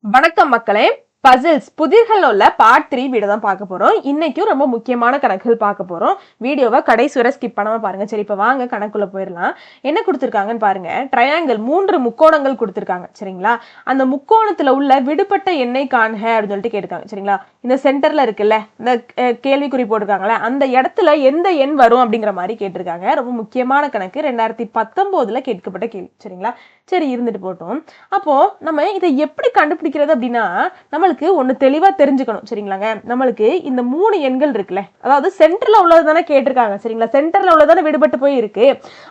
வணக்கம் மக்களே. பசில்ஸ் புதிர்கள் உள்ள பார்ட் 3 வீடியோ தான் பார்க்க போறோம். இன்னைக்கும் ரொம்ப முக்கியமான கணக்குகள் பார்க்க போறோம். வீடியோவை கடைசி வரை ஸ்கிப் பண்ணாம பாருங்க. சரி, இப்ப வாங்க கணக்குள்ள போயிடலாம். என்ன கொடுத்திருக்காங்கன்னு பாருங்க. ட்ரையாங்கிள் 3 முக்கோணங்கள் கொடுத்திருக்காங்க. சரிங்களா? அந்த முக்கோணத்துல உள்ள விடுபட்ட எண்ணை காண்க அப்படின்னு சொல்லிட்டு கேட்டிருக்காங்க. சரிங்களா? இந்த சென்டர்ல இருக்குல்ல, இந்த கேள்விக்குறி போட்டிருக்காங்களே, அந்த இடத்துல எந்த எண் வரும் அப்படிங்கிற மாதிரி கேட்டிருக்காங்க. ரொம்ப முக்கியமான கணக்கு. 2019 கேட்கப்பட்ட கேள்வி. சரிங்களா? சரி, இருந்துட்டு போட்டோம். அப்போ நம்ம இதை எப்படி கண்டுபிடிக்கிறது அப்படின்னா, நம்மளுக்கு ஒண்ணு தெளிவா தெரிஞ்சுக்கணும். சரிங்களாங்க? நம்மளுக்கு இந்த 3 எண்கள் இருக்குல்ல, அதாவது சென்டர்ல உள்ளது தானே கேட்டிருக்காங்க. சரிங்களா? சென்டர்ல உள்ளதானே விடுபட்டு போய் இருக்கு.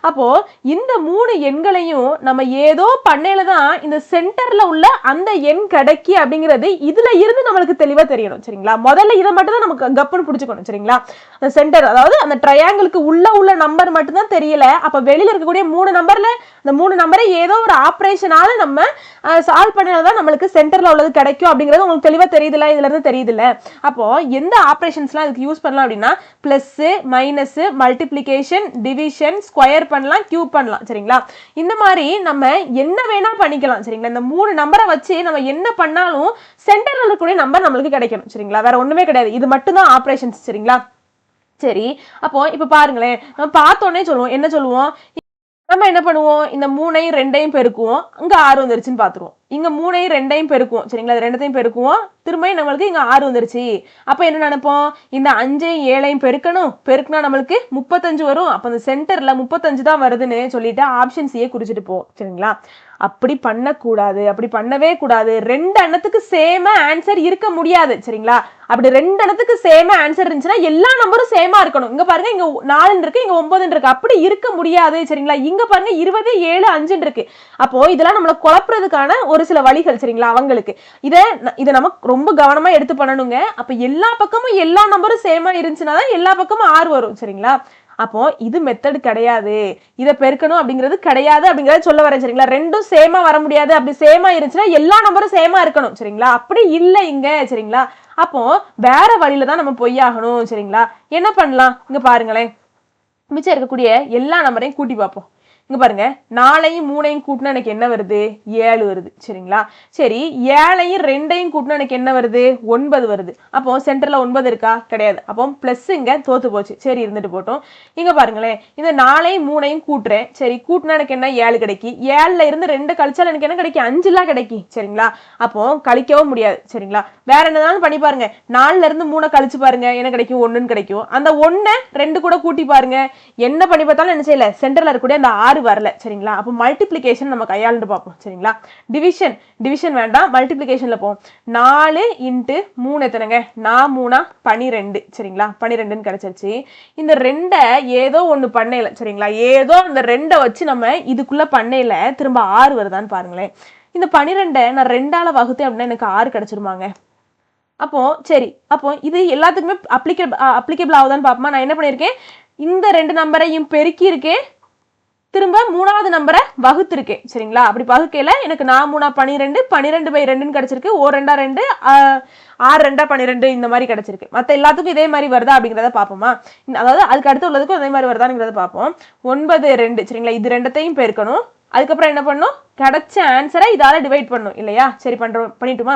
அப்போ இந்த 3 எண்களையும் நம்ம ஏதோ பண்ணையில தான் இந்த சென்டர்ல உள்ள அந்த எண் கிடைக்கி அப்படிங்கிறது இதுல இருந்து நம்மளுக்கு தெளிவா தெரியணும். சரிங்களா? முதல்ல இதை மட்டும் தான் நமக்கு கப்புன்னு புடிச்சுக்கணும். சரிங்களா? அந்த சென்டர், அதாவது அந்த ட்ரையாங்கிளுக்கு உள்ள நம்பர் மட்டும் தான் தெரியல. அப்ப வெளியில இருக்கக்கூடிய 3 நம்பர்ல இந்த 3 நம்பரை ஏதோ ஒரு ஆபரேஷனால நம்ம சால்வ் பண்ணாதான் நம்மளுக்கு சென்டர்ல உள்ளது கிடைக்கும் அப்படிங்கிறது உங்களுக்கு தெளிவா தெரியுதுல, இதுல இருந்து தெரியுதுல்ல. அப்போ எந்த ஆபரேஷன்ஸ்லாம் இதுக்கு யூஸ் பண்ணலாம் அப்படின்னா, plus, minus, multiplication, division, square பண்ணலாம், கியூப் பண்ணலாம். சரிங்களா? இந்த மாதிரி நம்ம என்ன வேணா பண்ணிக்கலாம். சரிங்களா? இந்த 3 நம்பரை வச்சு நம்ம என்ன பண்ணாலும் சென்டர்ல இருக்கக்கூடிய நம்பர் நம்மளுக்கு கிடைக்கணும். சரிங்களா? வேற ஒண்ணுமே கிடையாது. இது மட்டும் தான் ஆபரேஷன்ஸ். சரிங்களா? சரி, அப்போ இப்ப பாருங்களேன், நம்ம பார்த்தோன்னே சொல்லுவோம், என்ன சொல்லுவோம், நம்ம என்ன பண்ணுவோம், இந்த 3ஐயும் 2ஐயும் பெருக்குவோம், இங்க 6 வந்துருச்சுன்னு பாத்துருவோம். இங்க 3ஐயும் 2ஐயும் பெருக்குவோம். சரிங்களா? இது ரெண்டத்தையும் பெருக்குவோம், திரும்ப நம்மளுக்கு இங்க 6 வந்துருச்சு. அப்ப என்ன நினைப்போம், இந்த 5ஐயும் 7ஐயும் பெருக்கணும், பெருக்குனா நம்மளுக்கு 35 வரும். அப்ப இந்த சென்டர்ல 35 தான் வருதுன்னு சொல்லிட்டு ஆப்ஷன் சியை குறிச்சிட்டு போ. சரிங்களா? அப்படி பண்ணக்கூடாது, அப்படி பண்ணவே கூடாது. 2 எண்ணத்துக்கு சேமா ஆன்சர் இருக்க முடியாது. சரிங்களா? அப்படி 2 எண்ணத்துக்கு சேமா ஆன்சர் இருந்துச்சுன்னா எல்லா நம்பரும் சேமா இருக்கணும். இங்க பாருங்க, இங்க 4 இருக்கு, இங்க 9 இருக்கு. அப்படி இருக்க முடியாது. சரிங்களா? இங்க பாருங்க 20, 7, 5 இருக்கு. அப்போ இதெல்லாம் நம்மள குழப்பறதுக்கான ஒரு சில வழிகள். சரிங்களா? அவங்களுக்கு இதை நம்ம ரொம்ப கவனமா எடுத்து பண்ணணுங்க. அப்ப எல்லா பக்கமும் எல்லா நம்பரும் சேமா இருந்துச்சுன்னா தான் எல்லா பக்கமும் 6 வரும். சரிங்களா? அப்போ இது மெத்தட் கிடையாது, இதை பெருக்கணும் அப்படிங்கிறது கிடையாது அப்படிங்கறத சொல்ல வரேன். சரிங்களா? ரெண்டும் சேமா வர முடியாது. அப்படி சேமா இருந்துச்சுன்னா எல்லா நம்பரும் சேமா இருக்கணும். சரிங்களா? அப்படி இல்லை இங்க. சரிங்களா? அப்போ வேற வழியில தான் நம்ம பொய்யாகணும். சரிங்களா? என்ன பண்ணலாம், இங்க பாருங்களேன், மிச்சம் இருக்கக்கூடிய எல்லா நம்பரையும் கூட்டி பார்ப்போம். இங்க பாருங்க, 4ஐயும் 3ஐயும் கூட்டினா எனக்கு என்ன வருது, 7 வருது. சரிங்களா? சரி, 7ஐயும் 2ஐயும் கூட்டினா எனக்கு என்ன வருது, 9 வருது. அப்போ சென்டர்ல 9 இருக்கா, கிடையாது. அப்போ பிளஸ் இங்க தோத்து போச்சு. சரி, இருந்துட்டு போட்டோம். இங்க பாருங்களேன், இந்த 4ஐயும் 3ஐயும் கூட்டுறேன். சரி, கூட்டினா எனக்கு என்ன, 7 கிடைக்கும். 7ல இருந்து 2 கழிச்சால் எனக்கு என்ன கிடைக்கும், 5 கிடைக்கும். சரிங்களா? அப்போ கழிக்கவும் முடியாது. சரிங்களா? வேற என்னதான் பண்ணி பாருங்க, 4ல இருந்து 3 கழிச்சு பாருங்க, என்ன கிடைக்கும், 1 கிடைக்கும். அந்த 1 2 கூட கூட்டி பாருங்க, என்ன பண்ணி பார்த்தாலும் என்ன செய்யல, சென்டர்ல இருக்கக்கூடிய அந்த 6 வரல. சரிங்களா? அப்போ மல்டிப்ளிகேஷன் நம்ம கையாண்டு பார்ப்போம். சரிங்களா? டிவிஷன் வேண்டாம், மல்டிப்ளிகேஷன்ல போவோம். 4 இன்ட்டு 3 எத்தனைங்க, 4 12. சரிங்களா? 12 கிடைச்சிருச்சு. இந்த 2 ஏதோ ஒண்ணு பண்ணையில, சரிங்களா, ஏதோ அந்த 2 வச்சு நம்ம இதுக்குள்ள பண்ணையில திரும்ப 6 வருதான்னு பாருங்களேன். இந்த 12 நான் 2ஆல வகுத்தேன் அப்படின்னா எனக்கு 6 கிடைச்சிருமாங்க. அப்போ சரி, அப்போ இது எல்லாத்துக்குமே அப்ளிகபிள் ஆகுதான்னு பார்ப்போமா. நான் என்ன பண்ணியிருக்கேன், இந்த 2 நம்பரையும் பெருக்கி இருக்கேன், திரும்ப 3வது நம்பரை வகுத்திருக்கேன். சரிங்களா? அப்படி வகுக்கையில எனக்கு 4 12, 12/2 கிடைச்சிருக்கு. 1 2 2, 6 2 12 இந்த மாதிரி கிடைச்சிருக்கு. மற்ற எல்லாத்துக்கும் இதே மாதிரி வருதா அப்படிங்கிறத பார்ப்போமா. அதாவது அதுக்கு அடுத்து உள்ளதுக்கும் அதே மாதிரி வருதாங்கிறத பார்ப்போம். 9 2. சரிங்களா? இது ரெண்டத்தையும் பெருக்கணும். அதுக்கப்புறம் என்ன பண்ணும், கிடைச்ச ஆன்சரை இதால டிவைட் பண்ணும் இல்லையா? சரி, பண்ணிட்டுமா.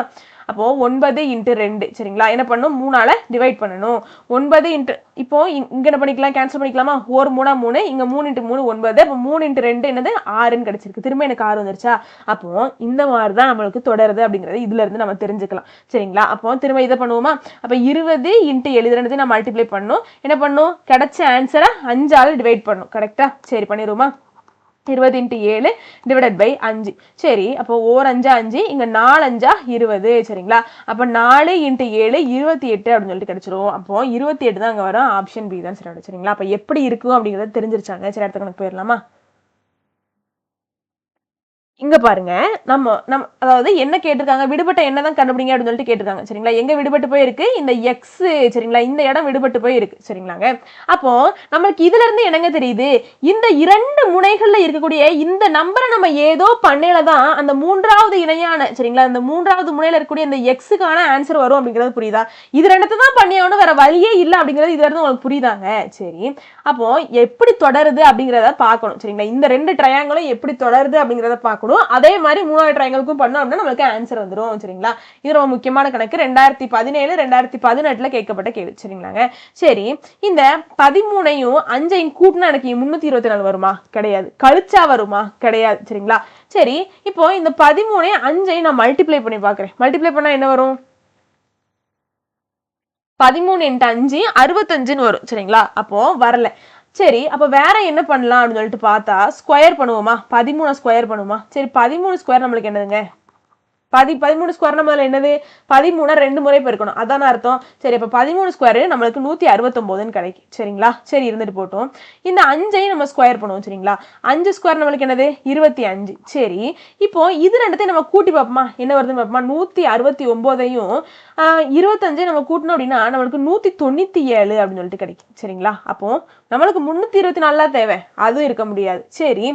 அப்போ 9 இன்ட்டு 2. சரிங்களா? என்ன பண்ணும், 3ஆல டிவைட் பண்ணணும். 9 இன்ட்டு, இப்போ இங்க என்ன பண்ணிக்கலாம், கேன்சல் பண்ணிக்கலாமா. 1 3 3, இங்க 3 இன்ட்டு 3 9. அப்போ 3 இன்ட்டு 2 என்னது, 6ன்னு கிடைச்சிருக்கு. திரும்ப எனக்கு 6 வந்துருச்சா. அப்போ இந்த மாதிரி தான் நம்மளுக்கு தொடருது அப்படிங்கிறது இதுல இருந்து நம்ம தெரிஞ்சுக்கலாம். சரிங்களா? அப்போ திரும்ப இதை பண்ணுவோமா. அப்ப 20 இன்ட்டு 7 ரெண்டுத்தையும் நான் மல்டிப்ளை பண்ணும். என்ன பண்ணும், கிடைச்ச ஆன்சரை 5ஆல டிவைட் பண்ணும். கரெக்டா? சரி, பண்ணிடுவோமா. 20 இன்ட்டு 7 டிவைடட் பை 5. சரி, அப்போ 1 5 5, இங்க 4 5 20. சரிங்களா? அப்போ 4 இன்ட்டு 7 28 அப்படின்னு சொல்லிட்டு கிடைச்சிரும். அப்போ 28 தான் அங்க வரும். ஆப்ஷன் பி தான் சரி. சரிங்களா? அப்ப எப்படி இருக்கும் அப்படிங்கறத தெரிஞ்சிருச்சாங்க. சரி, அடுத்த கணக்கு போயிடலாமா. இங்க பாருங்க, நம்ம அதாவது என்ன கேட்டிருக்காங்க, விடுபட்ட என்னதான் கண்டுபிடிங்க அப்படின்னு சொல்லிட்டு கேட்டிருக்காங்க. சரிங்களா? எங்க விடுபட்டு போய் இருக்கு, இந்த எக்ஸ். சரிங்களா? இந்த இடம் விடுபட்டு போய் இருக்கு. சரிங்களாங்க? அப்போ நம்மளுக்கு இதுல இருந்து என்னங்க தெரியுது, இந்த 2 முனைகள்ல இருக்கக்கூடிய இந்த நம்பரை நம்ம ஏதோ பண்ணையில தான் அந்த 3வது இணையான, சரிங்களா, இந்த 3வது முனையில இருக்கக்கூடிய இந்த எக்ஸுக்கான ஆன்சர் வரும் அப்படிங்கிறது புரியுதா. இது ரெண்டத்தை தான் பண்ணியாகணும், வேற வழியே இல்லை அப்படிங்கிறது இதுல இருந்து உங்களுக்கு புரியுதாங்க. சரி, அப்போ எப்படி தொடருது அப்படிங்கிறத பார்க்கணும். சரிங்களா? இந்த 2 ட்ரையாங்கிளும் எப்படி தொடருது அப்படிங்கிறத பார்க்கணும். வரும். அதே மாதிரி மூணாவது ட்ரையாங்கிளுக்கும் பண்ணோம் அப்படின்னா நம்மளுக்கு ஆன்சர் வந்துடும். சரிங்களா? இது ரொம்ப முக்கியமான கணக்கு. 2017 2018 கேட்கப்பட்ட கேள்வி. சரிங்களாங்க? சரி, இந்த 13ஐயும் 5ஐயும் கூட்டினா எனக்கு 324 வருமா? கிடையாது. கழிச்சா வருமா? கிடையாது. சரிங்களா? சரி, இப்போ இந்த 13ஐயும் 5ஐயும் நான் மல்டிப்ளை பண்ணி பார்க்குறேன். மல்டிப்ளை பண்ணா என்ன வரும்? 13 × 5 65 வரும். சரிங்களா? அப்போ வரல. சரி, அப்ப வேற என்ன பண்ணலாம் அப்படின்னு சொல்லிட்டு பார்த்தா ஸ்கொயர் பண்ணுவோமா? 13 ஸ்கொயர் பண்ணுவோமா? சரி, 13 ஸ்கொயர் நம்மளுக்கு என்னதுங்க? 13 ஸ்கொயர் நம்மள என்னது? 13 2 முறை பெருக்கணும். அதான அர்த்தம். சரி, அப்ப 13 ஸ்கொயர் நம்மளுக்கு 169 கிடைக்கும். சரிங்களா? சரி, இருந்துட்டு போட்டோம். இந்த 5ஐயும் நம்ம ஸ்கொயர் பண்ணுவோம். சரிங்களா? 5 ஸ்கொயர் நம்மளுக்கு என்னது? 25. சரி, இப்போ இது ரெண்டத்தையும் நம்ம கூட்டி பார்ப்போமா? என்ன வருதுன்னு பார்ப்போமா? 169ஐயும் 25 நம்ம கூட்டணும் அப்படின்னா நம்மளுக்கு 197 அப்படின்னு சொல்லிட்டு கிடைக்கும். சரிங்களா? அப்போ நம்மளுக்கு 324 தேவை, அதுவும் இருக்க முடியாது. சரி,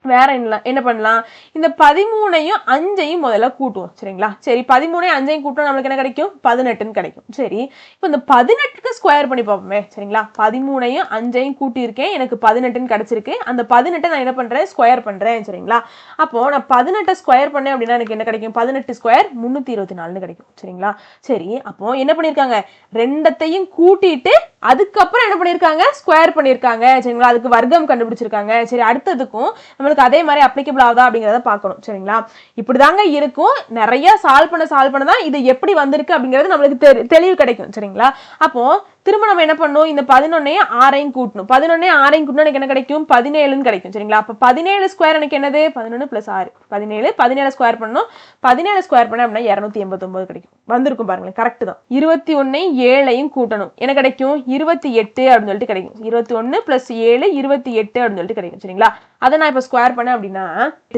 வேற என்ன பண்ணலாம்? இந்த 13ஐயும் 5ஐயும் முதல்ல கூட்டுவோம். சரிங்களா? சரி, 13ஐயும் 5ஐயும் கூட்டினா நம்மளுக்கு என்ன கிடைக்கும்? 18 கிடைக்கும். சரி, இப்போ இந்த 18க்கு ஸ்கொயர் பண்ணி பார்ப்போமே. சரிங்களா? 13ஐயும் 5ஐயும் கூட்டியிருக்கேன், எனக்கு 18 கிடைச்சிருக்கு. அந்த 18 நான் என்ன பண்றேன்? ஸ்கொயர் பண்றேன். சரிங்களா? அப்போ நான் 18 ஸ்கொயர் பண்ணேன் அப்படின்னா எனக்கு என்ன கிடைக்கும்? 18 ஸ்கொயர் 324 கிடைக்கும். சரிங்களா? சரி, அப்போ என்ன பண்ணிருக்காங்க? ரெண்டத்தையும் கூட்டிட்டு அதுக்கப்புறம் என்ன பண்ணிருக்காங்க? ஸ்கொயர் பண்ணிருக்காங்க. சரிங்களா? அதுக்கு வர்க்கம் கண்டுபிடிச்சிருக்காங்க. சரி, அடுத்ததுக்கும் நம்மளுக்கு அதே மாதிரி அப்ளிகபிள் ஆகுதா அப்படிங்கறத பார்க்கணும். சரிங்களா? இப்படிதாங்க இருக்கும். நிறைய சால்வ் பண்ண தான் இது எப்படி வந்திருக்கு அப்படிங்கிறது நம்மளுக்கு தெளிவு கிடைக்கும். சரிங்களா? அப்போ திரும்ப நம்ம என்ன பண்ணணும்? இந்த 11ஐயும் 6ஐயும் கூட்டணும். 11ஐயும் 6ஐயும் கூட்டினா எனக்கு என்ன கிடைக்கும்? 17 கிடைக்கும். சரிங்களா? அப்ப 17 ஸ்கொயர் எனக்கு என்னது? 11 + 6 17 ஸ்கொயர் பண்ணணும். 17 ஸ்கொயர் பண்ண அப்படின்னா 289 கிடைக்கும். வந்திருக்கும் பாருங்களேன், கரெக்ட் தான். 21ஐயும் 7ஐயும் கூட்டணும். என்ன கிடைக்கும்? 28 அப்படின்னு சொல்லிட்டு கிடைக்கும். 21 + 7 28 அப்படின்னு சொல்லிட்டு கிடைக்கும். சரிங்களா? அதை நான் இப்ப ஸ்கொயர் பண்ணேன் அப்படின்னா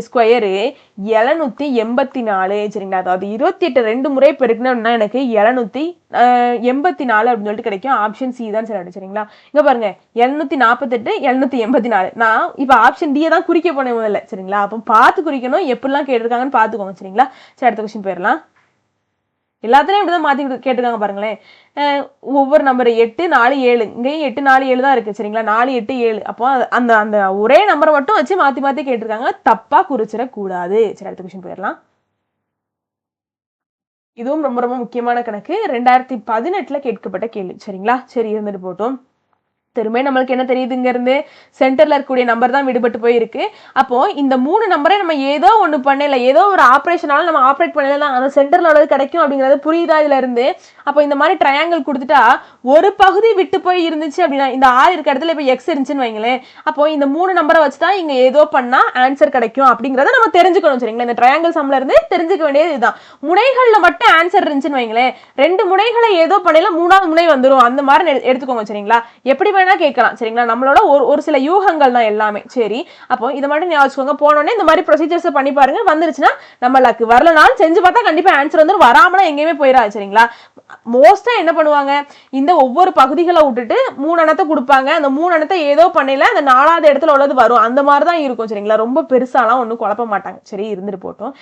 ஸ்கொயரு 784. சரிங்களா? அதாவது 28 2 முறை பெருக்கணும் அப்படின்னா எனக்கு 784 அப்படின்னு சொல்லிட்டு கிடைக்கும். ஆப்ஷன் சி தான் சரி. சரிங்களா? இங்க பாருங்க, 748 784. நான் இப்ப ஆப்ஷன் டி தான் குறிக்க போனேன் முதல்ல. சரிங்களா? அப்ப பார்த்து குறிக்கணும், எப்படிலாம் கேட்டிருக்காங்கன்னு பார்த்துக்கோங்க. சரிங்களா? சரி, அடுத்த கொஸ்டின் போயிடலாம். எல்லாத்துலயும் இப்படிதான் மாத்தி கேட்டிருக்காங்க பாருங்களேன். ஒவ்வொரு நம்பர் 8 4 7, இங்கேயும் 8 4 7 தான் இருக்கு. சரிங்களா? 4 8 7. அப்போ அந்த அந்த ஒரே நம்பரை மட்டும் வச்சு மாத்தி கேட்டிருக்காங்க. தப்பா குறிச்சிடக்கூடாது. சரி, அடுத்த கொஸ்டின் போயிடலாம். இதுவும் ரொம்ப ரொம்ப முக்கியமான கணக்கு. 2018 கேட்கப்பட்ட கேள்வி. சரிங்களா? சரி, இருந்துட்டு போட்டோம். திரும்ப நம்மளுக்கு என்ன தெரியுதுங்க? இருந்து சென்டர்ல இருக்கக்கூடிய நம்பர் தான் விடுபட்டு போயிருக்கு. அப்போ இந்த 3 நம்பரை நம்ம ஏதோ ஒண்ணு பண்ணல, ஏதோ ஒரு ஆபரேஷனால நம்ம ஆப்ரேட் பண்ணலாம், அந்த சென்டர்ல உள்ளது கிடைக்கும் அப்படிங்கிறது புரியுதா இதுல இருந்து? அப்போ இந்த மாதிரி ட்ரையாங்கிள் கொடுத்துட்டா ஒரு பகுதி விட்டு போய் இருந்துச்சு அப்படின்னா, இந்த 6 இருக்க இடத்துல இப்ப எக்ஸ் இருந்துச்சுன்னு வைங்களேன், அப்போ இந்த 3 நம்பரை வச்சுதான் இங்க ஏதோ பண்ணா ஆன்சர் கிடைக்கும் அப்படிங்கறத நம்ம தெரிஞ்சுக்கணும். சரிங்களா? இந்த ட்ரையாங்கிள் சம்ல இருந்து தெரிஞ்சுக்க வேண்டியது இதுதான். முனைகள்ல மட்டும் ஆன்சர் இருந்துச்சுன்னு வைங்களேன், 2 முனைகளை ஏதோ பண்ணல 3வது முனை வந்துடும். அந்த மாதிரி எடுத்துக்கோங்க. சரிங்களா? எப்படி கேட்கலாம். சரிங்களா? நம்மளோட ஒரு சில யூகங்கள் தான் எல்லாமே. சரி, அப்போ இதை மட்டும் ஞாபகம் போனோடனே இந்த மாதிரி ப்ரொசீஜர்ஸ் பண்ணி பாருங்க. வந்துருச்சுன்னா நம்ம லக்கு. வரலனாலும் செஞ்சு பார்த்தா கண்டிப்பா ஆன்சர் வந்து வராமலாம் எங்கேயுமே போயிடாது. சரிங்களா? மோஸ்டா என்ன பண்ணுவாங்க? இந்த ஒவ்வொரு பகுதிகளை விட்டுட்டு 3 அணத்தை கொடுப்பாங்க. அந்த 3 அணத்தை ஏதோ பண்ணல அந்த 4வது இடத்துல உள்ளது வரும். அந்த மாதிரி தான் இருக்கும். சரிங்களா? ரொம்ப பெருசாலாம் ஒன்றும் குழப்ப மாட்டாங்க. சரி, இருந்துட்டு போட்டோம்.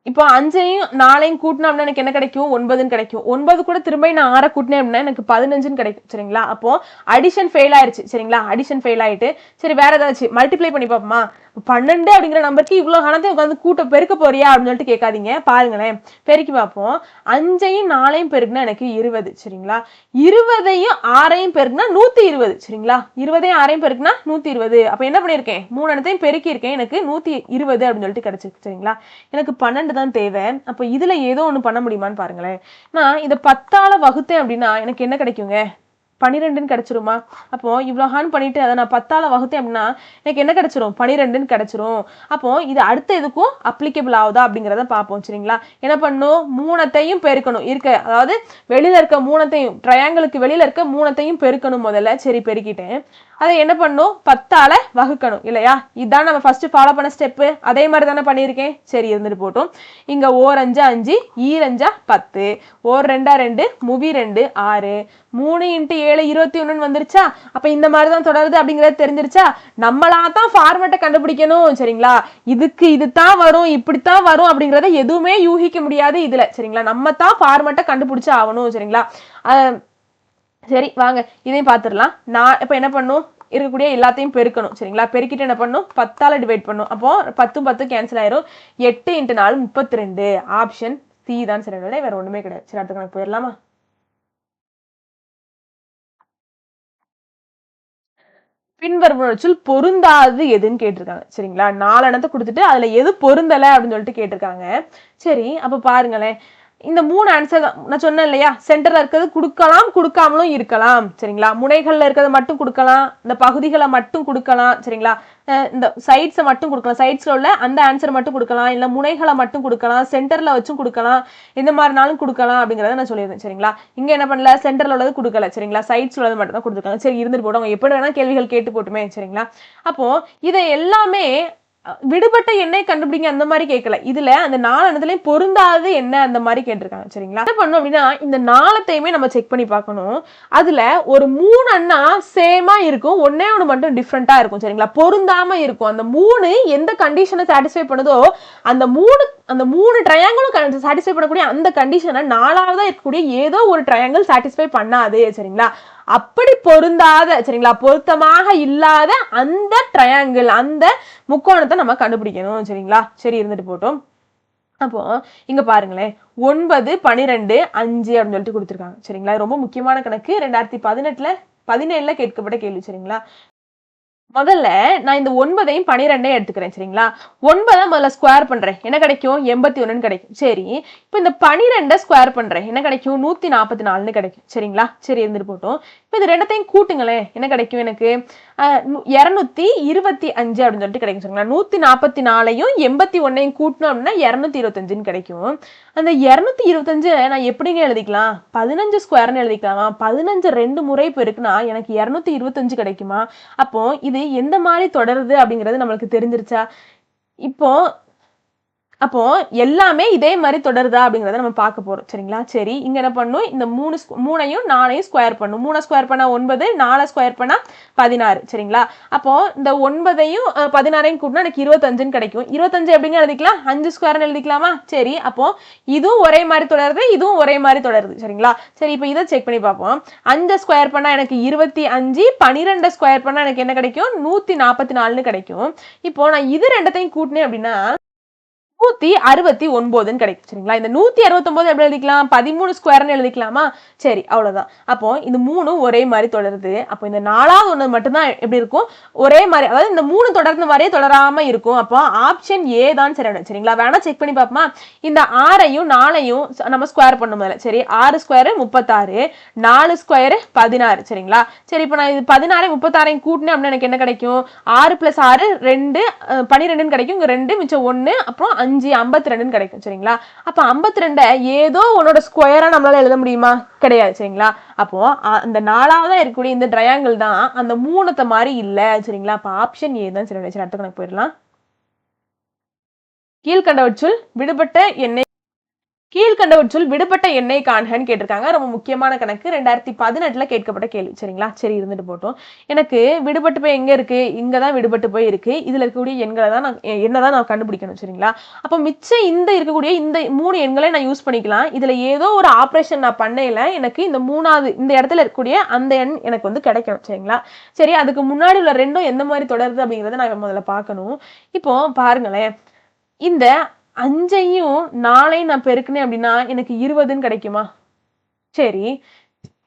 இப்போ 5ஐயும் 4ஐயும் கூட்டினா அப்படின்னா எனக்கு என்ன கிடைக்கும்? 9 கிடைக்கும். 9 கூட திரும்ப நான் 6 கூட்டினேன் அப்படின்னா எனக்கு 15 கிடைக்கும். சரிங்களா? அப்போ அடிஷன் ஃபெயில் ஆயிருச்சு. சரிங்களா? அடிஷன் ஃபெயில் ஆயிட்டு சரி, வேற ஏதாச்சும் மல்டிப்ளை பண்ணி பார்ப்போமா? 12 அப்படிங்கிற நம்பருக்கு இவ்வளவு கணத்தையும் உட்காந்து கூட்ட பெருக்க போறியா அப்படின்னு சொல்லிட்டு கேட்காதீங்க. பாருங்களேன், பெருக்கி பார்ப்போம். 5ஐயும் 4ஐயும் பெருக்குனா எனக்கு 20. சரிங்களா? 20ஐயும் 6ஐயும் பெருக்குனா 120. சரிங்களா? 20ஐயும் 6ஐயும் பெருக்குனா 120. அப்ப என்ன பண்ணிருக்கேன்? 3 அணத்தையும் பெருக்கி இருக்கேன், எனக்கு 120 அப்படின்னு சொல்லிட்டு கிடைச்சிருக்கு. சரிங்களா? எனக்கு 12 தான் தேவை. அப்ப இதுல ஏதோ ஒண்ணு பண்ண முடியுமான்னு பாருங்களேன். நான் இதை 10ஆல வகுத்தேன் அப்படின்னா எனக்கு என்ன கிடைக்குங்க? 12 கிடைச்சிருமா? அப்போ இவ்வளவு ஹான் பண்ணிட்டு அதை நான் 10ஆல வகுத்தேன் அப்படின்னா எனக்கு என்ன கிடைச்சிரும்? 12 கிடைச்சிரும். அப்போ இது அடுத்த இதுக்கும் அப்ளிகபிள் ஆகுதா அப்படிங்கிறத பார்ப்போம். சரிங்களா? என்ன பண்ணும்? 3ஐயும் பெருக்கணும். அதாவது வெளியில இருக்க 3ஐயும், ட்ரையாங்கிளுக்கு வெளியில இருக்க 3ஐயும் பெருக்கணும் முதல்ல. சரி, பெருக்கிட்டேன். அதை என்ன பண்ணும்? 10ஆல வகுக்கணும் இல்லையா? இதுதான் நம்ம ஃபர்ஸ்ட் ஃபாலோ பண்ண ஸ்டெப். அதே மாதிரி தானே பண்ணியிருக்கேன். சரி, இருந்துட்டு போட்டோம். இங்க ஓர் 5 5, ஈர் 5 10, ஓர் 2 2, முவி 2 6, 3 × 7 21 வந்துருச்சா? அப்ப இந்த மாதிரி தான் தொடருது அப்படிங்கறது தெரிஞ்சிருச்சா? நம்மளா தான் ஃபார்மேட்டை கண்டுபிடிக்கணும். சரிங்களா? இதுக்கு இதுதான் வரும், இப்படித்தான் வரும் அப்படிங்கறத எதுவுமே யூகிக்க முடியாது இதுல. சரிங்களா? நம்ம தான் ஃபார்மேட்டை கண்டுபிடிச்சு ஆகணும். சரிங்களா? சரி, வாங்க இதையும் பார்த்துடலாம். நான் இப்ப என்ன பண்ணும்? இருக்கக்கூடிய எல்லாத்தையும் பெருக்கணும் சரிங்களா. பெருக்கிட்டு என்ன பண்ணும், 10ஆல டிவைட் பண்ணும். அப்போ 10 10 கேன்சல் ஆயிரும். 8 × 4 32. ஆப்ஷன் சி தான் சரி. வேற ஒண்ணுமே கிடையாது. சரி, அடுத்த கணக்கு போயிடலாமா. பின்வருவனவற்றுள் பொருந்தாது எதுன்னு கேட்டிருக்காங்க சரிங்களா. 4 எண்ணத்தை கொடுத்துட்டு அதுல எது பொருந்தலை அப்படின்னு சொல்லிட்டு கேட்டிருக்காங்க. சரி, அப்ப பாருங்களேன், இந்த 3 ஆன்சர் நான் சொன்னேன் இல்லையா, சென்டர்ல இருக்கிறது கொடுக்கலாம், கொடுக்காமலும் இருக்கலாம் சரிங்களா. முனைகள்ல இருக்கிறத மட்டும் கொடுக்கலாம், இந்த பகுதிகளை மட்டும் கொடுக்கலாம் சரிங்களா. இந்த சைட்ஸை மட்டும் கொடுக்கலாம், சைட்ஸ்ல உள்ள அந்த ஆன்சர் மட்டும் கொடுக்கலாம், இல்ல முனைகளை மட்டும் கொடுக்கலாம், சென்டர்ல வச்சும் கொடுக்கலாம், இந்த மாதிரினாலும் கொடுக்கலாம் அப்படிங்கறத நான் சொல்லியிருந்தேன் சரிங்களா. இங்க என்ன பண்ணல, சென்டர்ல உள்ளது கொடுக்கல சரிங்களா, சைட்ஸ்ல உள்ளது மட்டும் தான் கொடுத்துருக்காங்க. சரி, இருந்துட்டு போட்டோம், எப்படி வேணா கேள்விகள் கேட்டு போட்டுமே சரிங்களா. அப்போ இதை எல்லாமே விடுபட்ட எண்ணை கண்டுபிடிங்க அந்த மாதிரி கேட்கல. இதுல அந்த 4 எண்ணத்துலயும் பொருந்தாது என்ன அந்த மாதிரி கேட்டிருக்காங்க சரிங்களா. என்ன பண்ணணும் அப்படின்னா, இந்த 4த்தையுமே நம்ம செக் பண்ணி பார்க்கணும். அதுல ஒரு 3 அண்ணா சேமா இருக்கும், ஒன்னே ஒண்ணு மட்டும் டிஃப்ரெண்டா இருக்கும் சரிங்களா, பொருந்தாம இருக்கும். அந்த 3 எந்த கண்டிஷனை சாட்டிஸ்ஃபை பண்ணுதோ அந்த 3 ட்ரையாங்கிளும் சாட்டிஸ்ஃபை பண்ணக்கூடிய அந்த கண்டிஷனை 4ஆவதா இருக்கக்கூடிய ஏதோ ஒரு ட்ரையாங்கிள் சாட்டிஸ்ஃபை பண்ணாது சரிங்களா. அப்படி பொருந்தாத சரிங்களா, பொருத்தமாக இல்லாத அந்த ட்ரையாங்கிள், அந்த முக்கோணத்தை நம்ம கண்டுபிடிக்கணும் சரிங்களா. சரி, இருந்துட்டு போட்டோம். அப்போ இங்க பாருங்களேன், 9 12 5 அப்படின்னு சொல்லிட்டு கொடுத்துருக்காங்க சரிங்களா. ரொம்ப முக்கியமான கணக்கு, 2017 கேட்கப்பட்ட கேள்வி சரிங்களா. முதல்ல நான் இந்த 9ஐயும் 12ஐயும் எடுத்துக்கிறேன் சரிங்களா. 9 முதல்ல ஸ்கொயர் பண்றேன், என்ன கிடைக்கும், 81 கிடைக்கும். சரி, இப்போ இந்த 12 ஸ்கொயர் பண்றேன், என்ன கிடைக்கும், 144 கிடைக்கும் சரிங்களா. சரி, இருந்துட்டு போட்டோம். இப்போ இது ரெண்டத்தையும் கூட்டுங்களேன், என்ன கிடைக்கும், எனக்கு 225 அப்படின்னு சொல்லிட்டு கிடைக்கும் சரிங்களா. 144ஐயும் 81ஐயும் கூட்டணும் அப்படின்னா 225 கிடைக்கும். அந்த 225 நான் எப்படிங்க எழுதிக்கலாம், 15 ஸ்கொயர்னு எழுதிக்கலாமா. 15 2 முறை பெருக்குனா எனக்கு 225 கிடைக்குமா. அப்போ இது எந்த மாதிரி தொடருது அப்படிங்கிறது நம்மளுக்கு தெரிஞ்சிருச்சா. அப்போ எல்லாமே இதே மாதிரி தொடருதா அப்படிங்கறத நம்ம பார்க்க போறோம் சரிங்களா. சரி, இங்க என்ன பண்ணும், இந்த 3ஐயும் 4ஐயும் ஸ்கொயர் பண்ணும். 3 ஸ்கொயர் பண்ணா 9, 4 ஸ்கொயர் பண்ணா 16 சரிங்களா. அப்போ இந்த 9ஐயும் 16ஐயும் கூட்டினா எனக்கு 25 கிடைக்கும். 25 எப்படிங்க எழுதிக்கலாம், 5 ஸ்கொயர்னு எழுதிக்கலாமா. சரி, அப்போ இதுவும் ஒரே மாதிரி தொடருது, இதுவும் ஒரே மாதிரி தொடருது சரிங்களா. சரி, இப்போ இதை செக் பண்ணி பார்ப்போம். 5 ஸ்கொயர் பண்ணா எனக்கு 25, 12 ஸ்கொயர் பண்ணா எனக்கு என்ன கிடைக்கும், 144 கிடைக்கும். இப்போ நான் இது ரெண்டத்தையும் கூட்டினேன் அப்படின்னா 169 கிடைக்கும் சரிங்களா. இந்த 169 எப்படி எழுதிக்கலாம், 13 ஸ்கொயர்னு எழுதிக்கலாமா. சரி, அவ்வளவுதான். அப்போ இந்த 3 ஒரே மாதிரி தொடருது. அப்போ இந்த 4வது ஒண்ணு மட்டும்தான் எப்படி இருக்கும், ஒரே மாதிரி, அதாவது இந்த 3 தொடர்ந்த மாதிரியே தொடராம இருக்கும். அப்போ ஆப்ஷன் ஏ தான் சரி சரிங்களா. வேணா செக் பண்ணி பார்ப்போமா. இந்த 6ஐயும் 4ஐயும் நம்ம ஸ்கொயர் பண்ணும். சரி, 6 ஸ்கொயர் 36, 4 ஸ்கொயர் 16 சரிங்களா. சரி, இப்போ நான் இது 16 36ஐயும் கூட்டினேன் அப்படின்னா எனக்கு என்ன கிடைக்கும், 6 + 6 2 12 கிடைக்கும். இங்க 2 மிச்சம் 1, அப்புறம் 5 52 கிடைக்கும் சரிங்களா. அப்ப 52 ஏதோ உன்னோட ஸ்கொயரா நம்மளால எழுத முடியுமா, கிடையாது சரிங்களா. அப்போ அந்த 4ஆவதா இருக்கக்கூடிய இந்த ட்ரையாங்கிள் தான் அந்த 3 மாதிரி இல்ல சரிங்களா. அப்ப ஆப்ஷன் ஏ தான் சரி. அடுத்த கணக்கு போயிடலாம். கீழ்கண்டவற்றுள் விடுபட்ட எண்ணை காண்கன்னு கேட்டிருக்காங்க. ரொம்ப முக்கியமான கணக்கு, 2018 கேட்கப்பட்ட கேள்வி சரிங்களா. சரி, இருந்துட்டு போட்டோம். எனக்கு விடுபட்டு போய் எங்க இருக்கு, இங்கதான் விடுபட்டு போய் இருக்கு. இதுல இருக்கக்கூடிய எண்களை தான் என்னதான் நான் கண்டுபிடிக்கணும் சரிங்களா. அப்ப மிச்சம் இருக்கக்கூடிய இந்த 3 எண்களை நான் யூஸ் பண்ணிக்கலாம். இதுல ஏதோ ஒரு ஆபரேஷன் நான் பண்ணல, எனக்கு இந்த 3வது இந்த இடத்துல இருக்கக்கூடிய அந்த எண் எனக்கு வந்து கிடைக்கணும் சரிங்களா. சரி, அதுக்கு முன்னாடி உள்ள ரெண்டும் எந்த மாதிரி தொடருது அப்படிங்கறத நான் முதல்ல பார்க்கணும். இப்போ பாருங்களேன், இந்த 5ஐயும் 4ஐயும் நான் பெருக்கினேன் அப்படின்னா எனக்கு 20ன்னு கிடைக்குமா. சரி,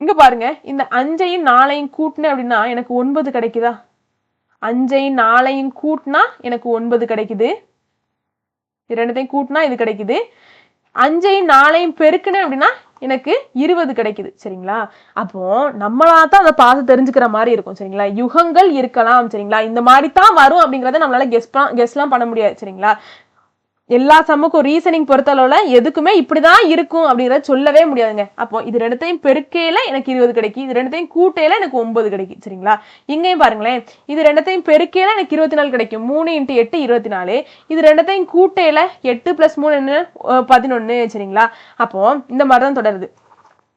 இங்க பாருங்க, இந்த 5ஐயும் 4ஐயும் கூட்டினேன் அப்படின்னா எனக்கு 9 கிடைக்குதா. 5ஐயும் 4ஐயும் கூட்டினா எனக்கு 9 கிடைக்குது. ரெண்டுத்தையும் கூட்டினா இது கிடைக்குது. 5ஐயும் 4ஐயும் பெருக்கினேன் அப்படின்னா எனக்கு 20 கிடைக்குது சரிங்களா. அப்போ நம்மளா தான் அதை பார்த்து தெரிஞ்சுக்கிற மாதிரி இருக்கும் சரிங்களா. யுகங்கள் இருக்கலாம் சரிங்களா, இந்த மாதிரி தான் வரும் அப்படிங்கறத நம்மளால கெஸ்லாம் பண்ண முடியாது சரிங்களா. எல்லா சம்முக்கும் ரீசனிங் பொறுத்தளவுல எதுக்குமே இப்படிதான் இருக்கும் அப்படிங்கறத சொல்லவே முடியாதுங்க. அப்போ இது ரெண்டுத்தையும் பெருக்கையில எனக்கு 20 கிடைக்கும், இது ரெண்டுத்தையும் கூட்டையில எனக்கு 9 கிடைக்கும் சரிங்களா. இங்கேயும் பாருங்களேன், இது ரெண்டுத்தையும் பெருக்கையில எனக்கு 24 கிடைக்கும். 3 × 8 24. இது ரெண்டுத்தையும் கூட்டையில 8 + 3 என்ன 11 சரிங்களா. அப்போ இந்த மாதிரிதான் தொடருது.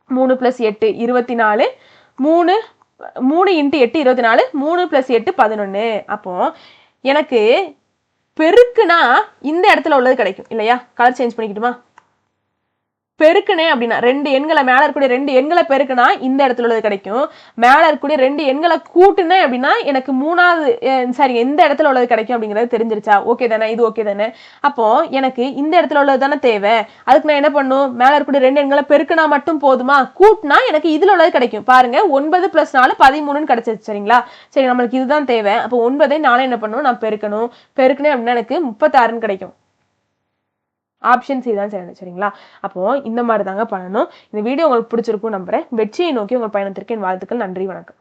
3 + 8 24, 3 × 8 24, 3 + 8 11. அப்போ எனக்கு பெருக்குனா இந்த இடத்துல உள்ளது கிடைக்கும் இல்லையா. Colour change பண்ணிக்கிட்டுமா. பெருக்குனேன் அப்படின்னா 2 எண்களை மேல இருக்கக்கூடிய 2 எண்களை பெருக்குனா இந்த இடத்துல உள்ளது கிடைக்கும். மேல இருக்கக்கூடிய 2 எண்களை கூட்டுனேன் அப்படின்னா எனக்கு 3வது சாரி எந்த இடத்துல உள்ளது கிடைக்கும் அப்படிங்கிறது தெரிஞ்சிருச்சா? ஓகே தானே? இது ஓகே தானே? அப்போ எனக்கு இந்த இடத்துல உள்ளது தானே தேவை. அதுக்கு நான் என்ன பண்ணும்? மேல இருக்கக்கூடிய 2 எண்களை பெருக்குனா மட்டும் போதுமா? கூட்டினா எனக்கு இதுல உள்ளது கிடைக்கும். பாருங்க 9 + 4 13ன்னு கிடைச்சிருச்சு. சரிங்களா? சரி, நம்மளுக்கு இதுதான் தேவை. அப்போ 9ஐ 4 என்ன பண்ணணும்? நான் பெருக்கணும். பெருக்குனேன் அப்படின்னா எனக்கு 36ன்னு கிடைக்கும். ஆப்ஷன் சி தான் சரிங்களா? அப்போ இந்த மாதிரி தாங்க பண்ணணும். இந்த வீடியோ உங்களுக்கு பிடிச்சிருக்கும் நம்புறேன். வெற்றியை நோக்கி உங்கள் பயணத்திற்கு என் வாழ்த்துக்கள். நன்றி, வணக்கம்.